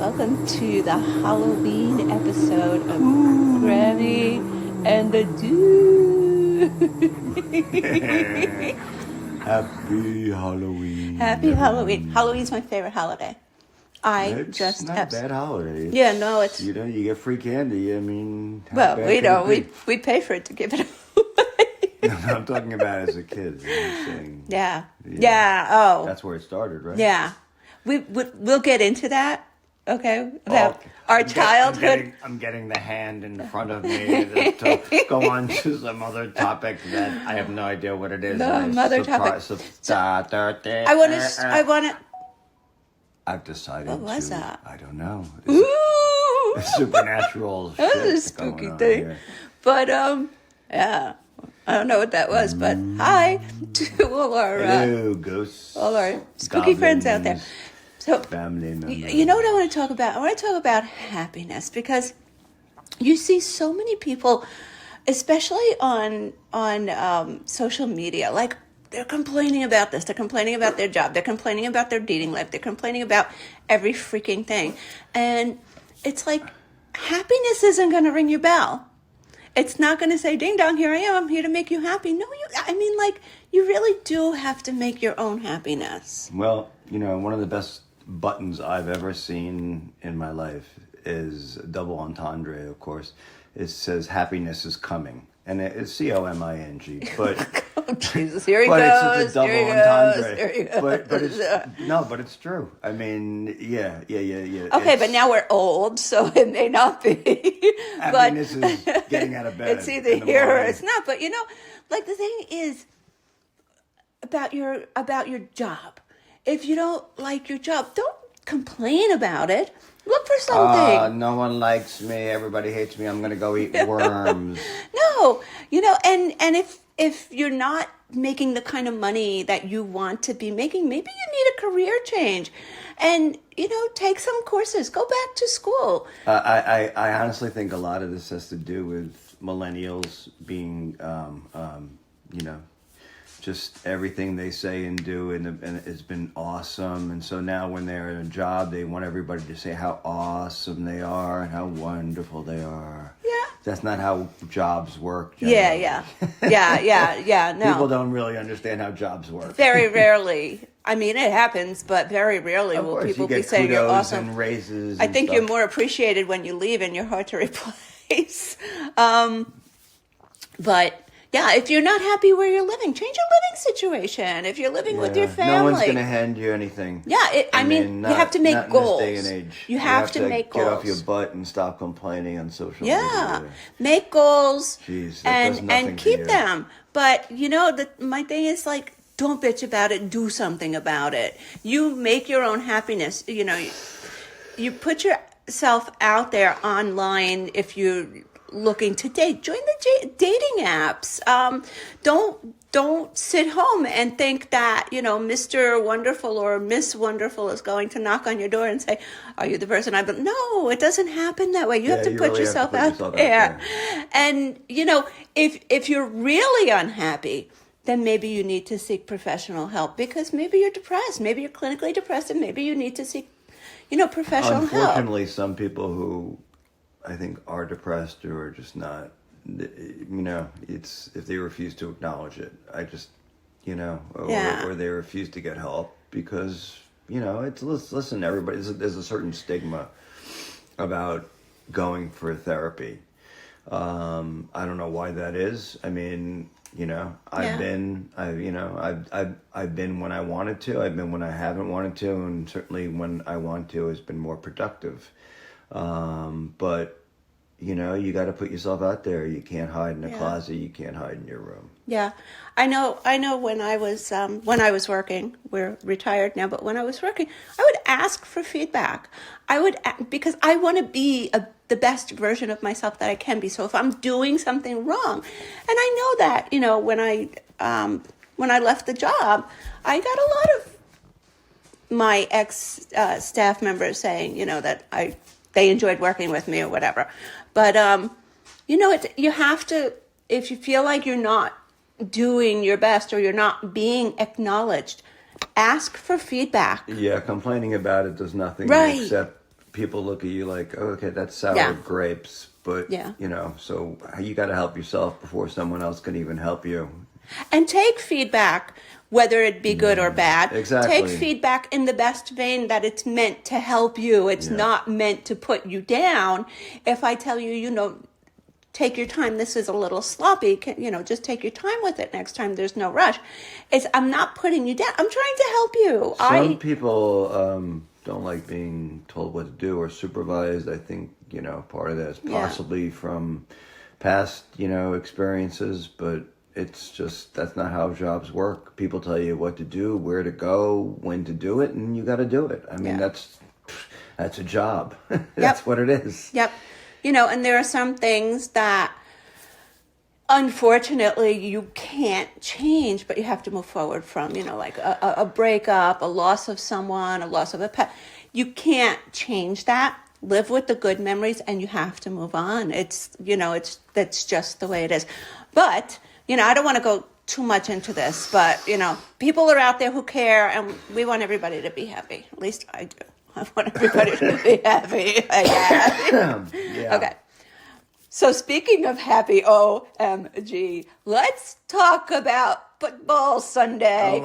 Welcome to the Halloween episode of Granny and the Dude. Happy Halloween. Happy Halloween. everyone. Halloween's my favorite holiday. I It's just not a bad holiday. Yeah, no, it's You know, you get free candy. I mean, how well, bad we could know it be? we'd pay for it to give it away. I'm talking about as a kid. I'm saying, Yeah. Yeah. Yeah. Oh. that's where it started, right? Yeah. We'll get into that. Okay. About Okay. our I'm childhood. I'm getting the hand in front of me to go on to some other topic that I have no idea what it is. No, I'm mother topic. I I want to. I've decided What was to. that? I don't know. Ooh. Supernatural. That shit was a going spooky on thing. here. But yeah, I don't know what that was. But hi to all our Hello, ghosts. spooky friends out there. goblins, So Family members. you know what I want to talk about? I want to talk about happiness because you see so many people, especially on social media, like they're complaining about this, they're complaining about their job, they're complaining about their dating life, they're complaining about every freaking thing, and it's like happiness isn't going to ring your bell. It's not going to say, ding dong, here I am, I'm here to make you happy. No, I mean, like, you really do have to make your own happiness. Well, you know, one of the best buttons I've ever seen in my life is a double entendre, of course. It says happiness is coming. And it's COMING, but Oh, Jesus, here he but goes, it's a double here he goes, entendre. here he goes. But it's no, but it's true. I mean, yeah. Okay, but now we're old, so it may not be. But happiness is getting out of bed. it's either in the here or morning. it's not. But you know, like the thing is about your job. If you don't like your job, don't complain about it. Look for something. No one likes me. Everybody hates me. I'm gonna go eat worms. No, you know, and if you're not making the kind of money that you want to be making, maybe you need a career change, and you know, take some courses, go back to school. I honestly think a lot of this has to do with millennials being, you know, just everything they say and do, and it's been awesome. And so now when they're in a job, they want everybody to say how awesome they are and how wonderful they are. Yeah. That's not how jobs work. Yeah, generally. yeah. No. People don't really understand how jobs work. Very rarely. I mean, it happens, but very rarely Of will course, people you be get saying you're kudos awesome. and raises. I and think stuff. you're more appreciated when you leave and you're hard to replace. But yeah, if you're not happy where you're living, change your living situation. If you're living with your Yeah. family, No one's gonna hand you anything. Yeah, I mean, you have to make not goals. In this day and age. You have to make get goals. off your butt and stop complaining on social yeah, media. make goals Jeez, that does and nothing for keep you. them. But you know, my thing is like, don't bitch about it. Do something about it. You make your own happiness. You know, you put yourself out there online if you're looking to date. Join the dating apps. Don't sit home and think that, you know, Mr. Wonderful or Miss Wonderful is going to knock on your door and say, are you the person I've been? No, it doesn't happen that way. You have to you put really have to yourself put out yourself out there. there. And, you know, if you're really unhappy, then maybe you need to seek professional help because maybe you're depressed. Maybe you're clinically depressed and maybe you need to seek, you know, professional help. Unfortunately, some people who I think are depressed or are just not, you know, it's if they refuse to acknowledge it. I just, you know, or they refuse to get help because, you know, listen, everybody, there's a certain stigma about going for therapy. I don't know why that is. I mean, you know, I've been when I wanted to. I've been when I haven't wanted to, and certainly when I want to has been more productive. But you know, you got to put yourself out there. You can't hide in a closet. You can't hide in your room. Yeah, I know. When I was working, we're retired now, but when I was working, I would ask for feedback. Because I want to be the best version of myself that I can be. So if I'm doing something wrong, and I know that, you know, when I left the job, I got a lot of my ex staff members saying, you know, that they enjoyed working with me or whatever. But you know, you have to, if you feel like you're not doing your best or you're not being acknowledged, ask for feedback. Yeah, complaining about it does nothing Right. except people look at you like, oh, okay, that's sour Yeah. grapes, but Yeah. you know, so you got to help yourself before someone else can even help you. And take feedback, whether it be good or bad. Exactly. Take feedback in the best vein that it's meant to help you. It's Yeah. not meant to put you down. If I tell you, take your time, this is a little sloppy, just take your time with it next time, there's no rush. I'm not putting you down. I'm trying to help you. Some people don't like being told what to do or supervised. I think, part of that is possibly from past, experiences, but it's just, that's not how jobs work. People tell you what to do, where to go, when to do it, and you got to do it. I mean, that's a job. That's what it is. Yep. And there are some things that unfortunately you can't change, but you have to move forward from, like a breakup, a loss of someone, a loss of a pet. You can't change that. Live with the good memories, and you have to move on. That's just the way it is. But, I don't want to go too much into this, but, people are out there who care, and we want everybody to be happy. At least I do. I want everybody to be happy. Yeah. Okay. So speaking of happy, OMG, let's talk about football Sunday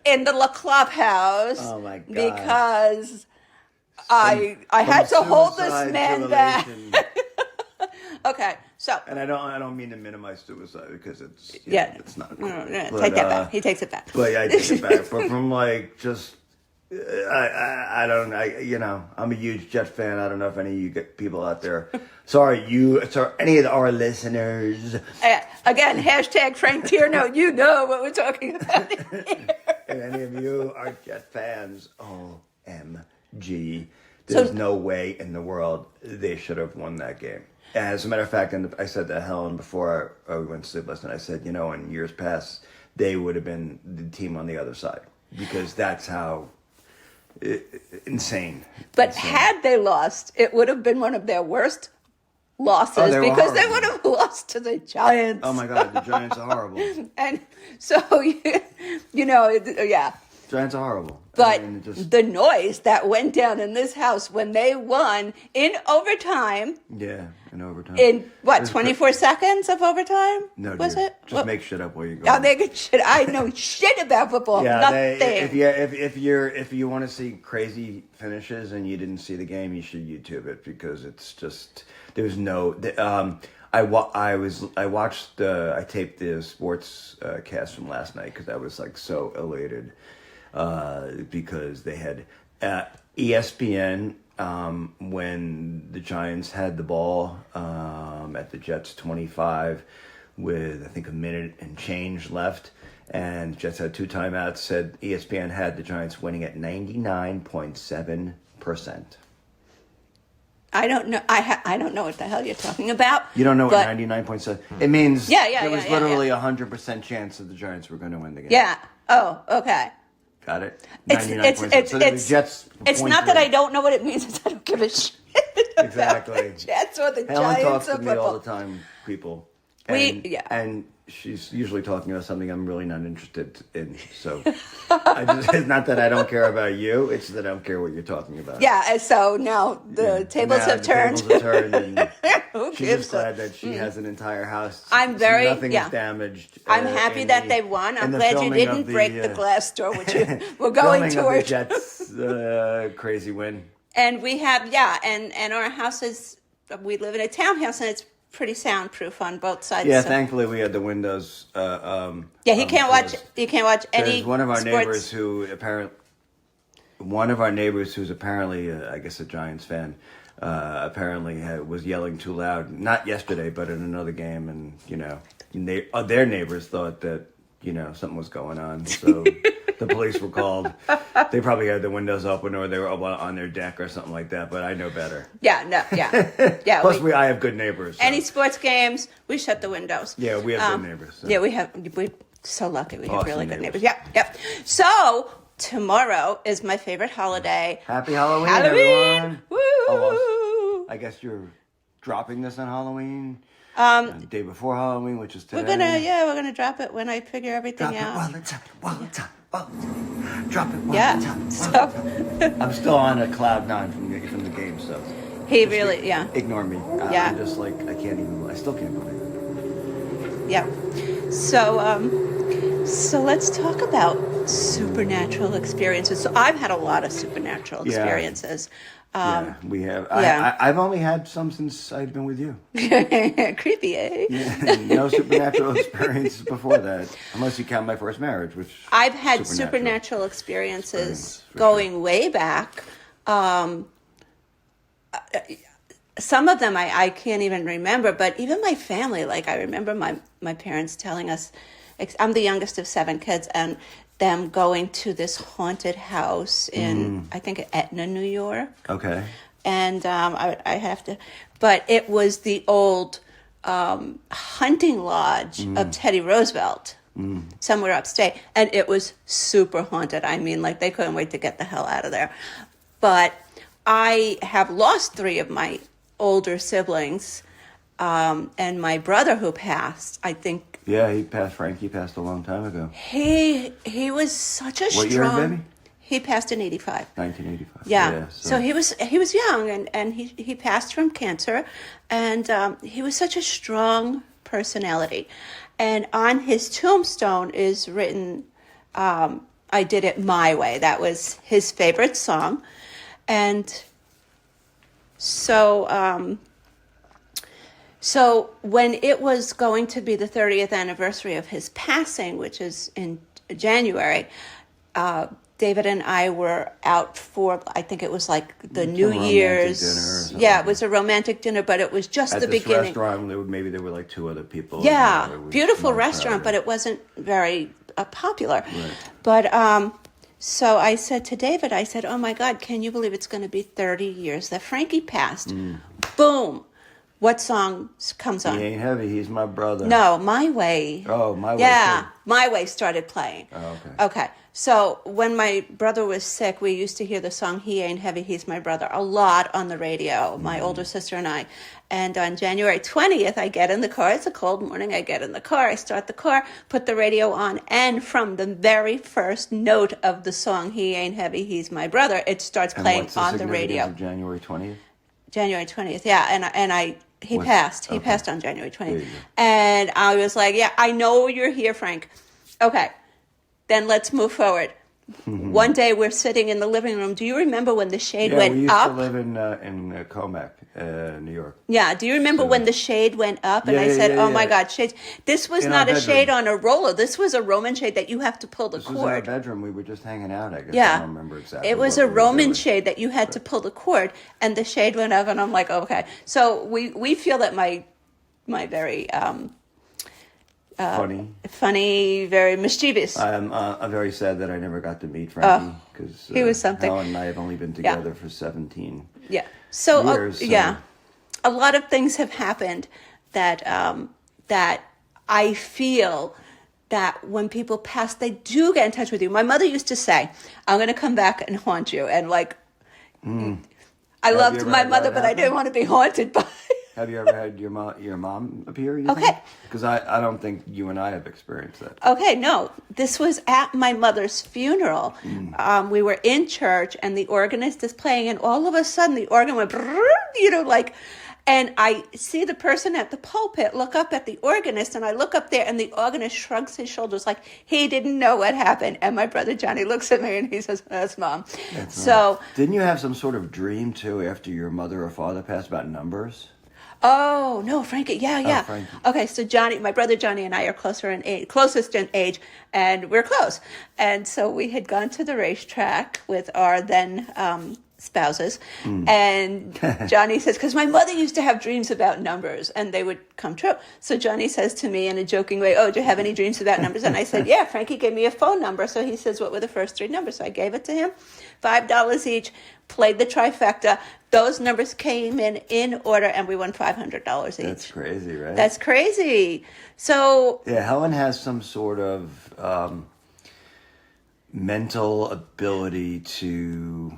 in the La Clubhouse. Oh my God. Because I had to hold this man back. Okay, so. And I don't mean to minimize suicide because it's it's not cool. But, take that back. He takes it back. But I take it back. But from just. I don't know. I'm a huge Jet fan. I don't know if any of you people out there. Sorry, any of our listeners. Again, hashtag Frank Tierno. You know what we're talking about here. And any of you are Jet fans, OMG. There's no way in the world they should have won that game. As a matter of fact, and I said to Helen before we went to sleep last night, I said, in years past, they would have been the team on the other side. Because that's how... insane. But had they lost, it would have been one of their worst losses because they would have lost to the Giants. Oh my God, the Giants are horrible. And so, yeah. Giants are horrible. But the noise that went down in this house when they won in overtime. Yeah, in overtime. In 24 seconds of overtime? No, was it? Just make shit up while you go. Oh, they could shit. I know shit about football. Yeah, nothing. If you want to see crazy finishes and you didn't see the game, you should YouTube it because it's just there's no. I taped the sports cast from last night because I was like so elated because they had ESPN when the Giants had the ball at the Jets 25 with I think a minute and change left, and the Jets had 2 timeouts. Said ESPN had the Giants winning at 99.7%. I don't know. I don't know what the hell you're talking about. You don't know what 99.7? It means there was literally 100% chance that the Giants were going to win the game. Yeah. Oh, okay. Got it? 99.7. So the Jets. It's not that I don't know what it means. It's I don't give a shit. Exactly. The Jets or the Helen Giants talks to me all the time, people. And she's usually talking about something I'm really not interested in. So it's not that I don't care about you. It's that I don't care what you're talking about. Yeah. And so now the tables have turned. Tables have turned. And she's just a- glad that she has an entire house. I'm very- Nothing is damaged. I'm happy that they won. I'm glad you didn't break the glass door, which you were going towards. Jets crazy win. And we have and our house is. We live in a townhouse, and it's pretty soundproof on both sides. Yeah, so. thankfully we had the windows. He can't watch. You can't watch any. One of our sports. neighbors who's apparently, I guess, a Giants fan, apparently was yelling too loud. Not yesterday, but in another game, and their neighbors thought that something was going on. So the police were called. They probably had the windows open, or they were on their deck or something like that. But I know better. Yeah. Plus, I have good neighbors. So. Any sports games, we shut the windows. Yeah, we have good neighbors. So. Yeah, we're so lucky. We have Awesome really good neighbors. neighbors. Yep. So tomorrow is my favorite holiday. Happy Halloween, everyone! Woo! Almost. I guess you're dropping this on Halloween. The day before Halloween, which is today. We're gonna drop it when I figure everything out. While it's drop it while Yeah. it's So I'm still on a cloud 9 from the So He just really, yeah. ignore me. Yeah. I'm just like I still can't believe it. Yeah. So let's talk about supernatural experiences. So I've had a lot of supernatural Yeah. experiences. Yeah, we have. Yeah. I've only had some since I've been with you. Creepy, eh? Yeah, no supernatural experiences before that, unless you count my first marriage, which I've had supernatural experiences for going way back. Some of them I can't even remember, but even my family, like I remember my parents telling us, I'm the youngest of 7 kids, and them going to this haunted house in, I think, Etna, New York. Okay. And I have to, but it was the old hunting lodge of Teddy Roosevelt, somewhere upstate. And it was super haunted. I mean, like they couldn't wait to get the hell out of there. But I have lost 3 of my older siblings, and my brother who passed, I think. Yeah, he passed. Frankie passed a long time ago. He was such a What strong. year, baby? He passed in 85. 1985. Yeah. So he was young, and he passed from cancer, and he was such a strong personality. And on his tombstone is written, "I did it my way." That was his favorite song, and so. So when it was going to be the 30th anniversary of his passing, which is in January, David and I were out for, I think it was like the New Year's dinner. Yeah, it was a romantic dinner, but it was just At the this beginning. Restaurant, maybe there were like 2 other people. Yeah, It was beautiful more restaurant, crowded. but it wasn't very popular. Right. But so I said to David, I said, "Oh my God, can you believe it's going to be 30 years that Frankie passed?" Boom. What song comes on? He ain't heavy. He's my brother. No, My Way. Oh, My Way. Yeah, Too. My Way started playing. Oh, okay. Okay. So when my brother was sick, we used to hear the song "He Ain't Heavy, He's My Brother" a lot on the radio, my older sister and I. And on January 20th, I get in the car. It's a cold morning. I get in the car. I start the car, put the radio on, and from the very first note of the song "He Ain't Heavy, He's My Brother," it starts playing on the radio. Of January 20th? January 20th, yeah. He passed. He passed on January 20th. There you go. And I was like, yeah, I know you're here, Frank. Okay, then let's move forward. One day we're sitting in the living room. Do you remember when the shade went we used up? to live in Comac, New York. Yeah, do you remember when the shade went up? And I said, oh my God, shades. This was In not our a shade bedroom. on a roller. This was a Roman shade that you have to pull the This was in our cord. bedroom. We were just hanging out, I guess. Yeah. I don't remember exactly. It was what a we were Roman doing. shade that you had to pull the cord, and the shade went up, and I'm like, okay. So we feel that my very funny, very mischievous. I'm very sad that I never got to meet Frankie because he was something. Helen and I have only been together for 17 Yeah. So, years. So yeah, a lot of things have happened that that I feel that when people pass, they do get in touch with you. My mother used to say, "I'm going to come back and haunt you," and like, I you loved ever my had mother, that but I happen? didn't want to be haunted by. Have you ever had your mom appear? Okay. Because I don't think you and I have experienced that. Okay, no, this was at my mother's funeral. We were in church, and the organist is playing, and all of a sudden the organ went, like, and I see the person at the pulpit look up at the organist, and I look up there, and the organist shrugs his shoulders like he didn't know what happened. And my brother Johnny looks at me, and he says, "That's Mom." Didn't you have some sort of dream too after your mother or father passed about numbers? Oh, no, Frankie. Yeah. Frankie. Okay, so Johnny, my brother Johnny and I are closest in age, and we're close. And so we had gone to the racetrack with our then spouses. And Johnny says, because my mother used to have dreams about numbers, and they would come true. So Johnny says to me in a joking way, "Oh, do you have any dreams about numbers?" And I said, "Yeah, Frankie gave me a phone number." So he says, "What were the first 3 numbers?" So I gave it to him, $5 each, played the trifecta. Those numbers came in order, and we won $500 each. That's crazy, right? That's crazy. So Yeah, Helen has some sort of mental ability to,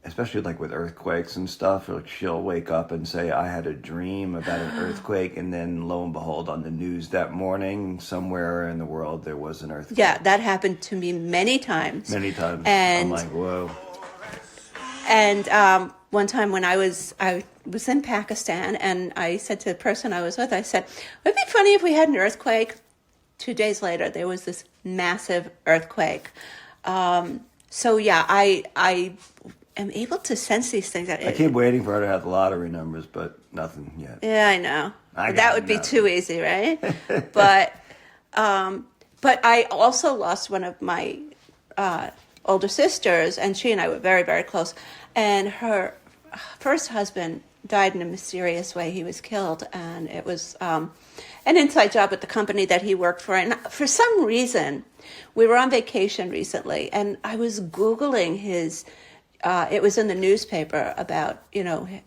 especially like with earthquakes and stuff, like she'll wake up and say, "I had a dream about an earthquake," and then lo and behold, on the news that morning, somewhere in the world, there was an earthquake. yeah, that happened to me many times. Many times. And I'm like, whoa. And one time when I was in Pakistan, and I said to the person I was with, I said, "Would it be funny if we had an earthquake?" 2 days later, there was this massive earthquake. So yeah, I am able to sense these things. I keep waiting for her to have the lottery numbers, but nothing yet. Yeah, I know. That would be nothing. too easy, right? But I also lost one of my older sisters, and she and I were very, very close. And her first husband died in a mysterious way. He was killed, and it was an inside job at the company that he worked for. And for some reason, we were on vacation recently, and I was Googling his. It was in the newspaper about,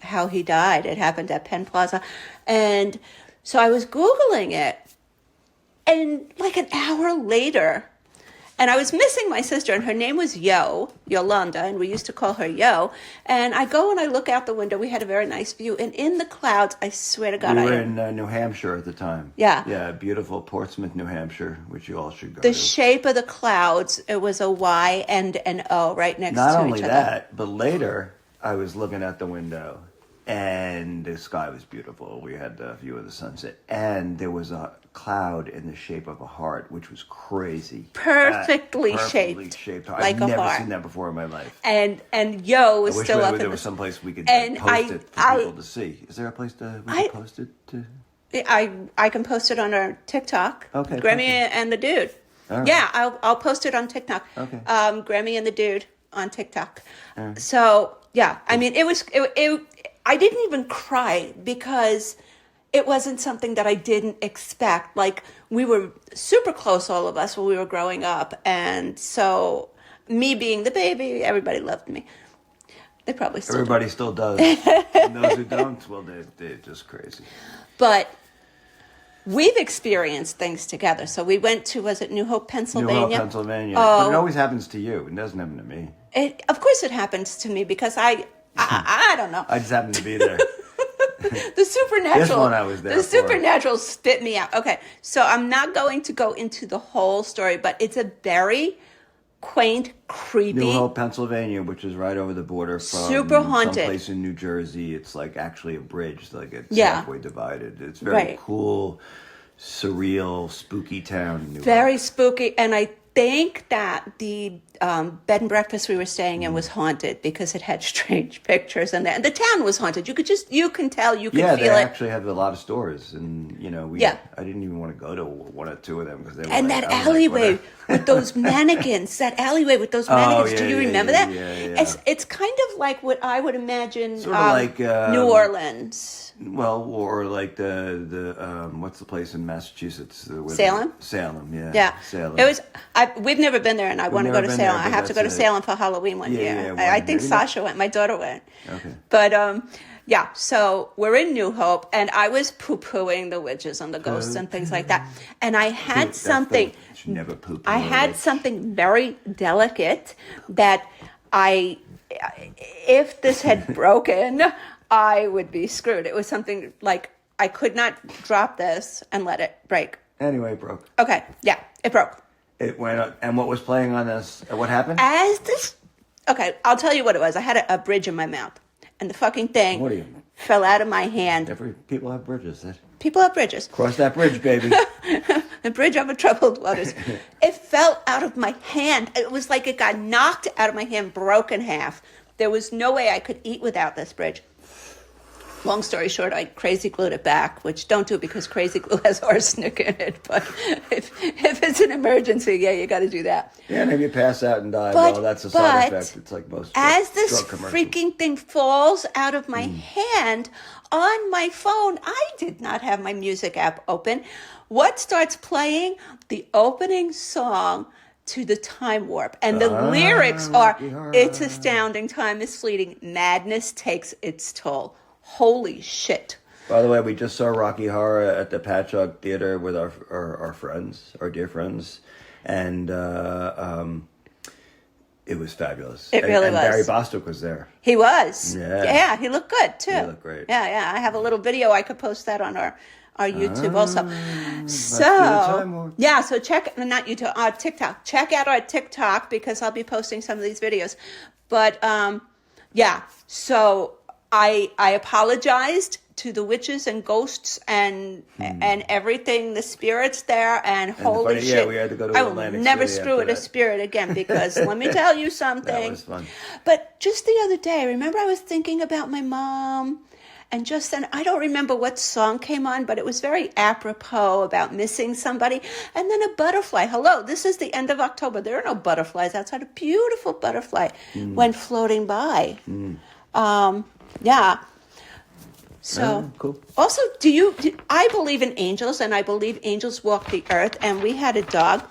how he died. It happened at Penn Plaza. And so I was Googling it. And like an hour later, and I was missing my sister, and her name was Yolanda, and we used to call her Yo. And I go and I look out the window. We had a very nice view. And in the clouds, I swear to God, We were in New Hampshire at the time. Yeah. Yeah, beautiful Portsmouth, New Hampshire, which you all should go the to. shape of the clouds, it was a Y and an O right next Not to only each other. that, but later I was looking out the window and the sky was beautiful. We had the view of the sunset, and there was a cloud in the shape of a heart, which was crazy. Perfectly Perfectly shaped, I've like a never heart. seen that before in my life. And Yo was I wish still up there in was the... someplace we could And post it for people to see. Is there a place we could post it to? I can post it on our TikTok. Okay, Grammy perfect. and the Dude. All right. Yeah, I'll post it on TikTok. Okay. Grammy and the Dude on TikTok. right. So yeah, I mean, it. I didn't even cry because it wasn't something that I didn't expect. Like, we were super close, all of us, when we were growing up, and so me being the baby, everybody loved me. They probably still do. Everybody still does. And those who don't, well, they're just crazy. But we've experienced things together. So we went to, was it New Hope, Pennsylvania? New Hope, Pennsylvania. Oh. But it always happens to you. It doesn't happen to me. Of course it happens to me because I don't know. I just happen to be there. The supernatural. This one I was there The for. supernatural spit me out. Okay, so I'm not going to go into the whole story, but it's a very quaint, creepy. New Hope, Pennsylvania, which is right over the border from Super haunted. someplace in New Jersey. It's like actually a bridge, like it's Yeah. halfway divided. It's very Right. cool, surreal, spooky town. in New Very Hope. spooky, and I think that the bed and breakfast we were staying in was haunted because it had strange pictures, and the town was haunted. You can tell, you can Yeah, feel they it. actually have a lot of stores, and Yeah. I didn't even want to go to one or two of them because they were And like, that I was like, alleyway whatever. with those mannequins, Do you yeah, remember yeah, that? yeah. It's kind of like what I would imagine Sort of like, New Orleans. Well, or like the what's the place in Massachusetts? Salem? Salem, yeah. Yeah, Salem. it was. We've never been there, and I want to go never to been Salem. there, I but have to go to that's it. Salem for Halloween one Yeah, year. yeah, I one think year. Sasha went. My daughter went. Okay. But yeah. So we're in New Hope, and I was poo-pooing the witches and the ghosts and things like that. And I had That's something. the- should never poop. I had something very delicate that if this had broken, I would be screwed. It was something like I could not drop this and let it break. Anyway, it broke. Okay, yeah, it broke. It went up. And what was playing on this? What happened? Okay, I'll tell you what it was. I had a bridge in my mouth, and the fucking thing What are you? fell out of my hand. People have bridges. People have bridges. Cross that bridge, baby. The bridge over troubled waters. It fell out of my hand. It was like it got knocked out of my hand, broke in half. There was no way I could eat without this bridge. Long story short, I crazy glued it back, which don't do because crazy glue has arsenic in it. But if it's an emergency, yeah, you got to do that. Yeah, and if you pass out and die, But- well, that's a side but effect. It's like most As this drug commercials. freaking thing falls out of my hand on my phone, I did not have my music app open. What starts playing? The opening song to the Time Warp. And the lyrics are, "It's astounding, time is fleeting, madness takes its toll." Holy shit. By the way, we just saw Rocky Horror at the Patchogue Theater with our friends, our dear friends, and it was fabulous. It really and was. Barry Bostwick was there. He was. Yeah. Yeah, he looked good too. He looked great. Yeah. I have a little video. I could post that on our YouTube also. do the Time Warp. Yeah, so not YouTube, TikTok. Check out our TikTok because I'll be posting some of these videos. But Yeah. So I apologized to the witches and ghosts and everything, the spirits there, and And the holy funny, shit. we had to go to I will Atlantic never City screw after with a that. spirit again, because let me tell you something. That was fun. But just the other day, remember I was thinking about my mom, and just then I don't remember what song came on, but it was very apropos about missing somebody. And then a butterfly. Hello, this is the end of October. There are no butterflies outside. A beautiful butterfly went floating by. Yeah. So, Cool. also, I believe in angels, and I believe angels walk the earth. And we had a dog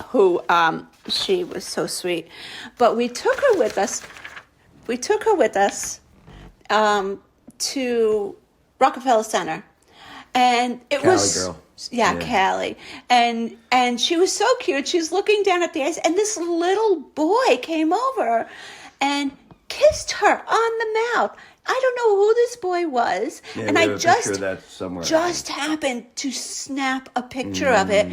who, she was so sweet, but we took her with us. We took her with us to Rockefeller Center, and it Cali was girl. yeah, Callie, and she was so cute. She was looking down at the ice, and this little boy came over and kissed her on the mouth. I don't know who this boy was, Yeah, and we I have a picture of just that somewhere. happened to snap a picture of it,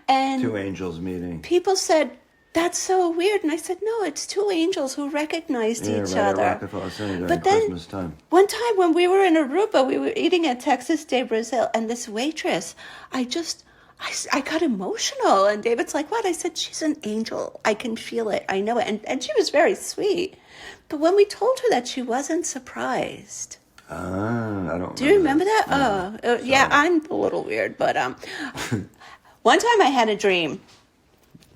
and Two angels meeting. people said, "That's so weird," and I said, "No, it's two angels who recognized Yeah, each right other." at Rockefeller Center during But then Christmas time. one time when we were in Aruba, we were eating at Texas de Brazil, and this waitress, I got emotional. And David's like, "What?" I said, "She's an angel. I can feel it. I know it." And she was very sweet. But when we told her that, she wasn't surprised. I don't. Do you remember that? No. Yeah, I'm a little weird. But one time I had a dream.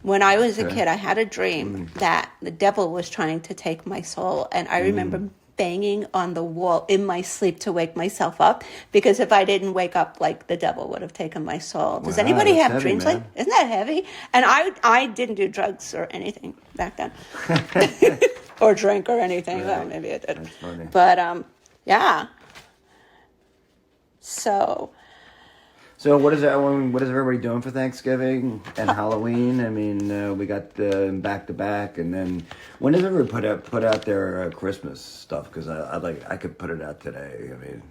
When I was a kid, I had a dream that the devil was trying to take my soul. And I remember banging on the wall in my sleep to wake myself up, because if I didn't wake up, like, the devil would have taken my soul. Does Wow, anybody that's have heavy, dreams man. like? Isn't that heavy? And I didn't do drugs or anything back then, or drink or anything. Right. Well, maybe I did. That's funny. But yeah. So what is everybody doing for Thanksgiving and Halloween? I mean, we got back to back, and then when does everybody put out their Christmas stuff? Because I could put it out today. I mean,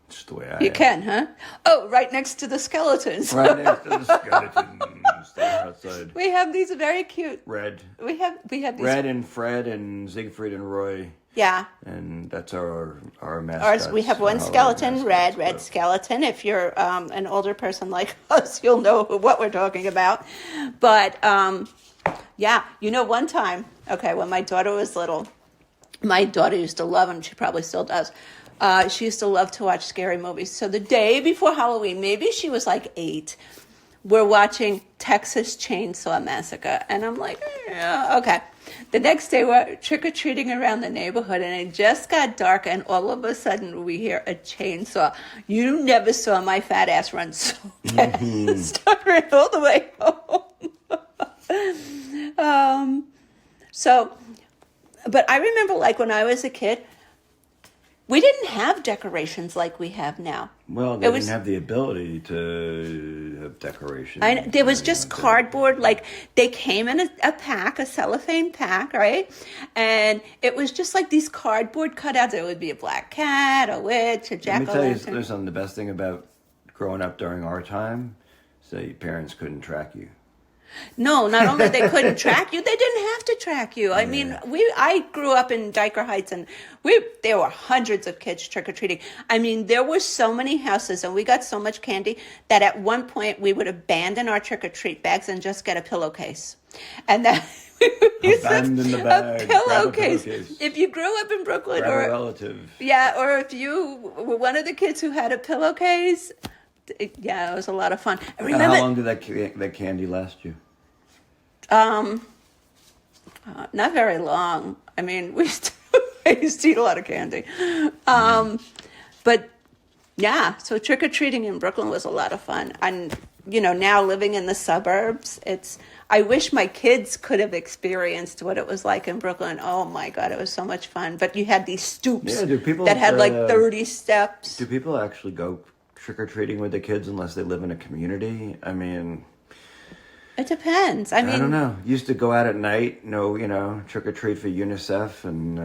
just the way I You am. can, huh? Oh, right next to the skeletons. Right next to the skeletons that are outside. We have these very cute. Red, We have these. Red, and Fred, and Siegfried and Roy, Yeah. and that's our mascots. Ours, we have our one Halloween skeleton, mascots, red but- skeleton. If you're an older person like us, you'll know what we're talking about. But yeah, one time, okay, when my daughter was little, my daughter used to love them. She probably still does. She used to love to watch scary movies. So the day before Halloween, maybe she was like 8, we're watching Texas Chainsaw Massacre. And I'm like, yeah, okay. The next day, we're trick-or-treating around the neighborhood, and it just got dark, and all of a sudden, we hear a chainsaw. You never saw my fat ass run so fast. I ran all the way home. But I remember, like, when I was a kid, we didn't have decorations like we have now. Well, they didn't have the ability to have decorations. There was just cardboard, like they came in a pack, a cellophane pack, right? And it was just like these cardboard cutouts. It would be a black cat, a witch, a Let me jack-o'-lantern. tell you, there's something. The best thing about growing up during our time is that your parents couldn't track you. No, not only they couldn't track you, they didn't have to track you. I mean, I grew up in Diker Heights, and there were hundreds of kids trick-or-treating. I mean, there were so many houses, and we got so much candy that at one point we would abandon our trick-or-treat bags and just get a pillowcase. And that Abandon the bag, a grab a pillowcase. pillowcase. If you grew up in Brooklyn, Grab a or relative. or if you were one of the kids who had a pillowcase, it was a lot of fun. I remember. How long did that candy last you? Not very long. I mean, I used to eat a lot of candy. But yeah, so trick-or-treating in Brooklyn was a lot of fun. And, now living in the suburbs, I wish my kids could have experienced what it was like in Brooklyn. Oh my God, it was so much fun. But you had these stoops that had like 30 steps. Do people actually go trick-or-treating with the kids unless they live in a community? I mean... It depends. I don't know. Used to go out at night, trick or treat for UNICEF and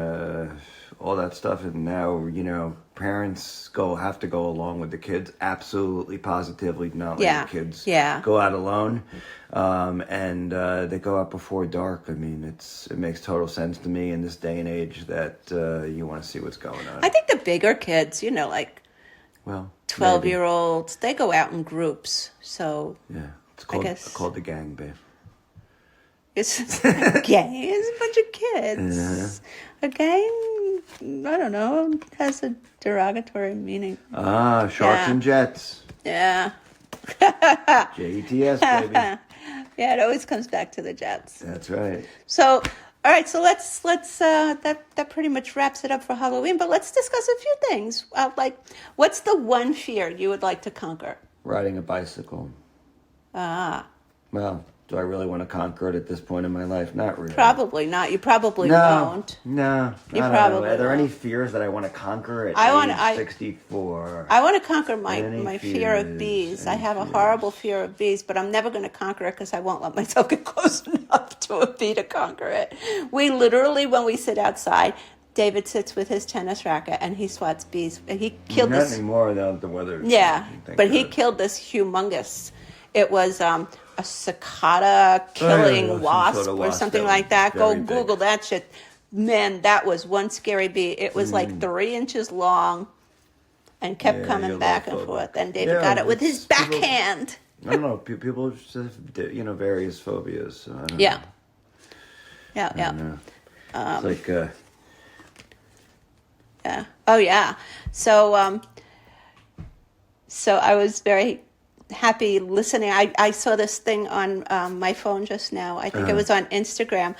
all that stuff, and now, you know, parents have to go along with the kids, absolutely, positively, not letting the kids go out alone, and they go out before dark. I mean, it makes total sense to me in this day and age that you want to see what's going on. I think the bigger kids, you know, like 12-year-olds, they go out in groups. So yeah, it's called the gang, babe. It's a gang. It's a bunch of kids. A gang, I don't know, has a derogatory meaning. Sharks and Jets. Yeah. JETS, baby. Yeah, it always comes back to the Jets. That's right. So, all right, so let's that pretty much wraps it up for Halloween, but let's discuss a few things. Like, what's the one fear you would like to conquer? Riding a bicycle. Well, do I really want to conquer it at this point in my life? Not really. Probably not. You probably won't. No. You probably Are there won't. any fears that I want to conquer at age 64? I want to conquer my fear of bees. I have a horrible fear of bees, but I'm never going to conquer it because I won't let myself get close enough to a bee to conquer it. We literally, when we sit outside, David sits with his tennis racket and he swats bees. He killed Not this. anymore, though. The weather. Yeah, but he killed this humongous. It was a cicada killing wasp or something like that. Go Google that shit. Man, that was one scary bee. It was like 3 inches long and kept coming back and forth. And David got it with his backhand. I don't know. People just have, various phobias. So I don't know. Yeah. It's like... Yeah. Oh, yeah. So I was very happy listening. I saw this thing on my phone just now. I think it was on Instagram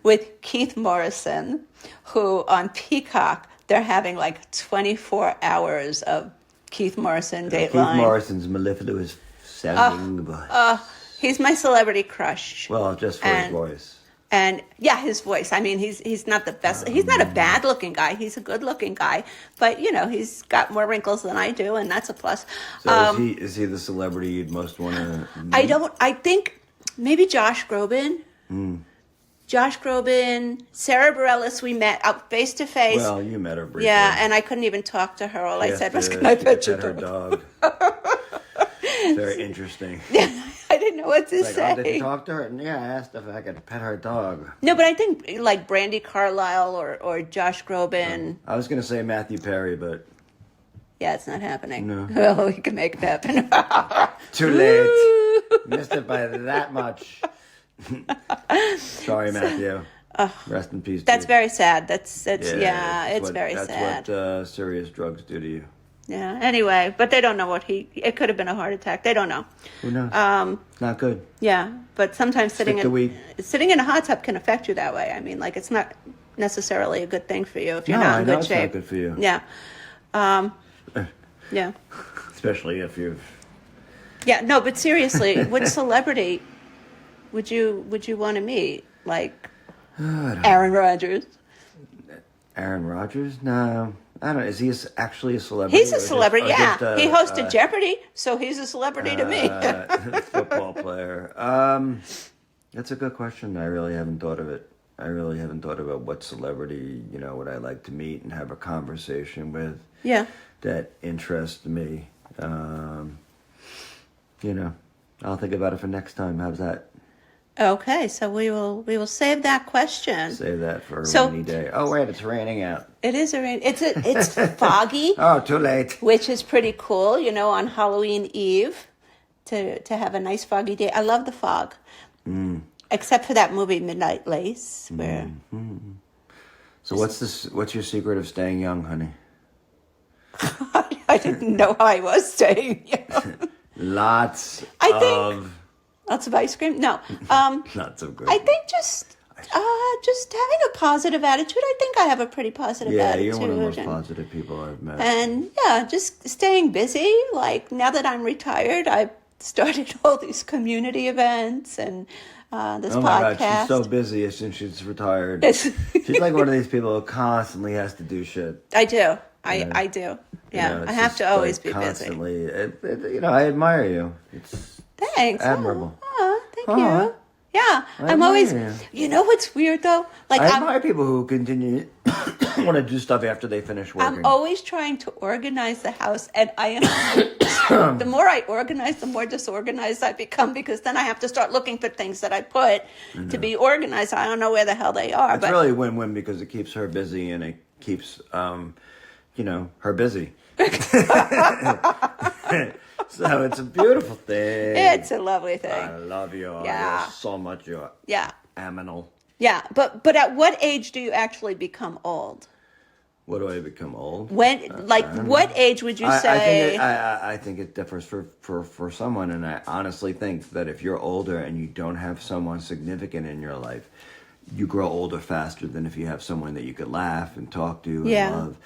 with Keith Morrison, who on Peacock, they're having like 24 hours of Keith Morrison Dateline. Keith Morrison's mellifluous sounding voice. He's my celebrity crush. Well, just for his voice. And yeah, his voice. I mean, he's not the best. He's not a bad looking guy. He's a good looking guy. But you know, he's got more wrinkles than I do, and that's a plus. So is he the celebrity you'd most want to meet? I think maybe Josh Groban. Josh Groban, Sarah Bareilles. We met out face to face. Well, you met her briefly. Yeah, and I couldn't even talk to her. All I said was, "Can I pet your her dog?" Very interesting. I didn't know what to say. Oh, did you talk to her? Yeah, I asked if I could pet her dog. No, but I think like Brandi Carlile or Josh Groban. I was going to say Matthew Perry, but... Yeah, it's not happening. No. Well, we can make it happen. Too late. Missed it by that much. Sorry, Matthew. Rest in peace. That's dude. very sad. It's very sad. That's what serious drugs do to you. Yeah. Anyway, but they don't know it could have been a heart attack. They don't know. Who knows? Not good. Yeah, but sometimes sitting in a hot tub can affect you that way. I mean, like it's not necessarily a good thing for you if you're not in good shape. It's not good for you. Yeah. Yeah. Especially if you've... Yeah, no, but seriously, what celebrity would you want to meet? Like Aaron Rodgers? Aaron Rodgers? No. I don't know. Is he actually a celebrity? He's a celebrity, yeah. He hosted Jeopardy, so he's a celebrity to me. Football player. That's a good question. I really haven't thought of it. I really haven't thought about what celebrity, would I like to meet and have a conversation with. Yeah. That interests me. I'll think about it for next time. How's that? Okay, so we will save that question. Save that for a rainy day. Oh wait, it's raining out. It is it's foggy. Oh, too late. Which is pretty cool, on Halloween Eve to have a nice foggy day. I love the fog. Except for that movie Midnight Lace where So what's your secret of staying young, honey? I didn't know I was staying young. Lots of ice cream? No. Not so good. I think just having a positive attitude. I think I have a pretty positive attitude. Yeah, you're one of the most positive people I've met. And just staying busy. Like now that I'm retired, I've started all these community events and this podcast. Oh my God, she's so busy since she's retired. She's like one of these people who constantly has to do shit. I do. I do. Yeah, I have to always be busy. I admire you. It's Thanks. admirable. Thank you. Yeah, I I'm always. admire you. You know what's weird though? Like I admire people who continue want to do stuff after they finish working. I'm always trying to organize the house, and the more I organize, the more disorganized I become, because then I have to start looking for things that I put to be organized. I don't know where the hell they are. It's but really a win-win because it keeps her busy and it keeps, her busy. So it's a beautiful thing. it's a lovely thing. I love you. Yeah. You're so much. You're Yeah, aminal. yeah. But at what age do you actually become old? What do I become old? When, like, what age would you say? I think it differs for someone, and I honestly think that if you're older and you don't have someone significant in your life, you grow older faster than if you have someone that you could laugh and talk to and love.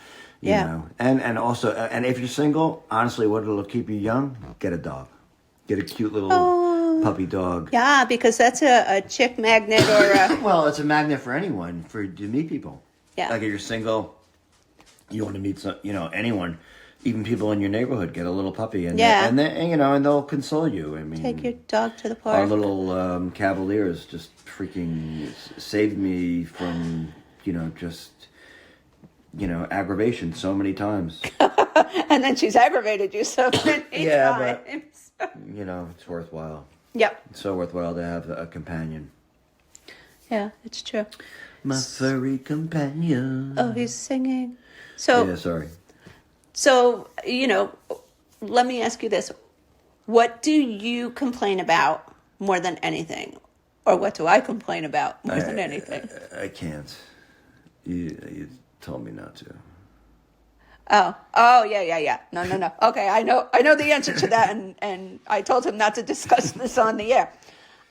You know, and also, and if you're single, honestly, what'll keep you young? Get a dog, get a cute little puppy dog. Yeah, because that's a chick magnet or a Well, it's a magnet for anyone to meet people. Yeah. Like if you're single, you want to meet anyone, even people in your neighborhood. Get a little puppy, and and they'll console you. I mean, take your dog to the park. our little Cavaliers just freaking saved me from aggravation so many times. And then she's aggravated you so many times. But it's worthwhile. Yep. It's so worthwhile to have a companion. Yeah, it's true. My furry companion. Oh, he's singing. So, Yeah, sorry. so let me ask you this: what do you complain about more than anything, or what do I complain about more than anything? I can't. You told me not to. Oh, yeah. No. Okay, I know the answer to that, and I told him not to discuss this on the air.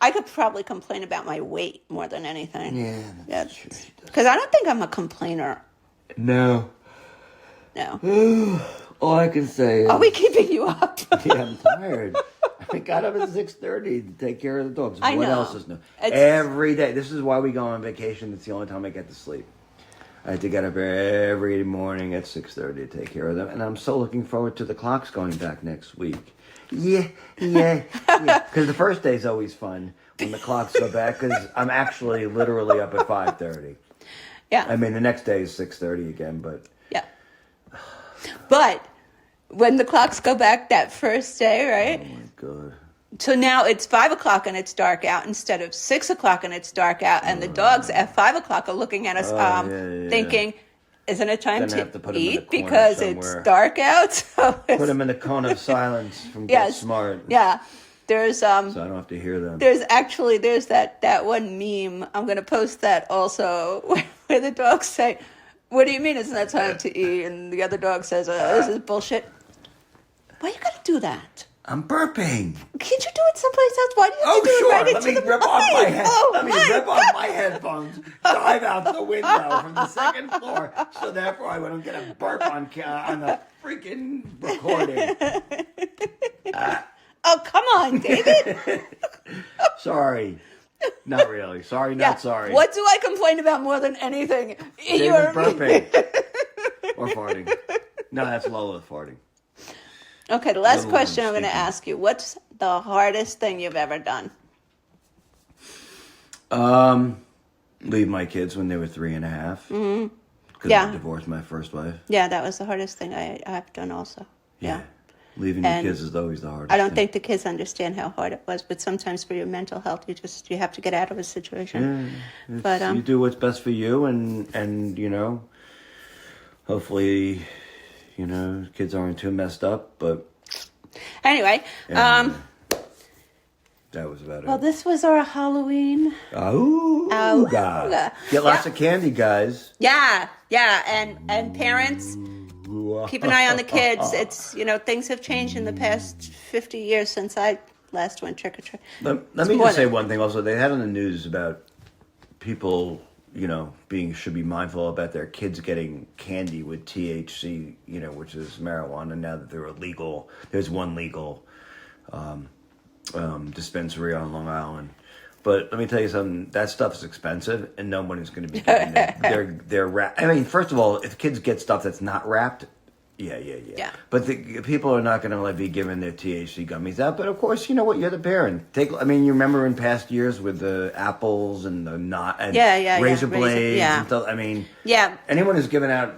I could probably complain about my weight more than anything. Yeah, that's true. Because I don't think I'm a complainer. No. No. All I can say is... Are we keeping you up? Yeah, I'm tired. I got up at 6:30 to take care of the dogs. I What know. else is new? It's- Every day. This is why we go on vacation. It's the only time I get to sleep. I have to get up every morning at 6:30 to take care of them. And I'm so looking forward to the clocks going back next week. Yeah. Because the first day's always fun when the clocks go back, because I'm actually literally up at 5:30. Yeah. I mean, the next day is 6:30 again, but... Yeah. But when the clocks go back that first day, right? Oh, my God. So now it's 5 o'clock and it's dark out instead of 6 o'clock and it's dark out. And the dogs at 5 o'clock are looking at us thinking, isn't it time Then I have to put 'em in the eat corner because somewhere. it's dark out? So Put them in the cone of silence from Get Yes. Smart. Yeah. There's So I don't have to hear them. there's that one meme. I'm gonna post that also where the dogs say, "What do you mean it's not time to eat?" And the other dog says, "This is bullshit." Why you gotta do that? I'm burping. Can't you do it someplace else? Why do you have to do it right Let into me the rip off my mic? head. Oh, Let me my rip off my headphones. Dive out the window from the second floor. So therefore, I wouldn't get a burp on the freaking recording. Oh, come on, David. Sorry. Not really. Sorry, not sorry. What do I complain about more than anything? David burping. Or farting. No, that's Lola farting. Okay, the last Little question I'm one going to speaking. ask you. What's the hardest thing you've ever done? Leave my kids when they were 3.5. Mm-hmm. Because Yeah. I divorced my first wife. Yeah, that was the hardest thing I've done also. Yeah. Leaving your And kids is always the hardest I don't thing. think the kids understand how hard it was, but sometimes for your mental health, you have to get out of a situation. But you do what's best for you, and hopefully, kids aren't too messed up. But anyway, that was about well, it. this was our Halloween. Oh, God. Yeah. Get lots of candy, guys. Yeah, and parents, keep an eye on the kids. It's things have changed in the past 50 years since I last went trick or treat. Let me just say one thing. Also, they had on the news about people, should be mindful about their kids getting candy with THC, which is marijuana. Now that they're illegal, there's one legal dispensary on Long Island. But let me tell you something. That stuff is expensive, and nobody's going to be getting it. They're wrapped. I mean, first of all, if kids get stuff that's not wrapped, Yeah. But the people are not going to be giving their THC gummies out. But of course, you know what? You're the parent. I mean, you remember in past years with the apples and the razor blades and stuff. I mean, anyone who's given out,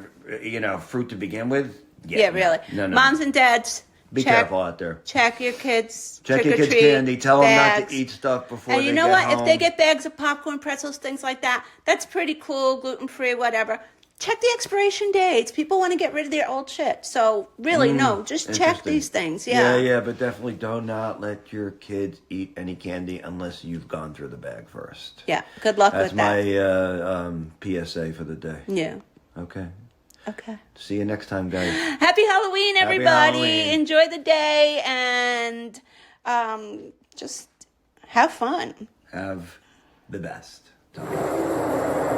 fruit to begin with. Yeah, really. No. Moms and dads, be careful out there. Check your kids. Check your kids' candy. Tell them not to eat stuff before they get home. And you know what? If they get bags of popcorn, pretzels, things like that, that's pretty cool, gluten-free, whatever. Check the expiration dates. People want to get rid of their old shit. So really, no, just check these things. Yeah, but definitely do not let your kids eat any candy unless you've gone through the bag first. Yeah, good luck with that. That's my PSA for the day. Yeah. Okay. Okay. See you next time, guys. Happy Halloween, everybody. Happy Halloween. Enjoy the day and just have fun. Have the best time.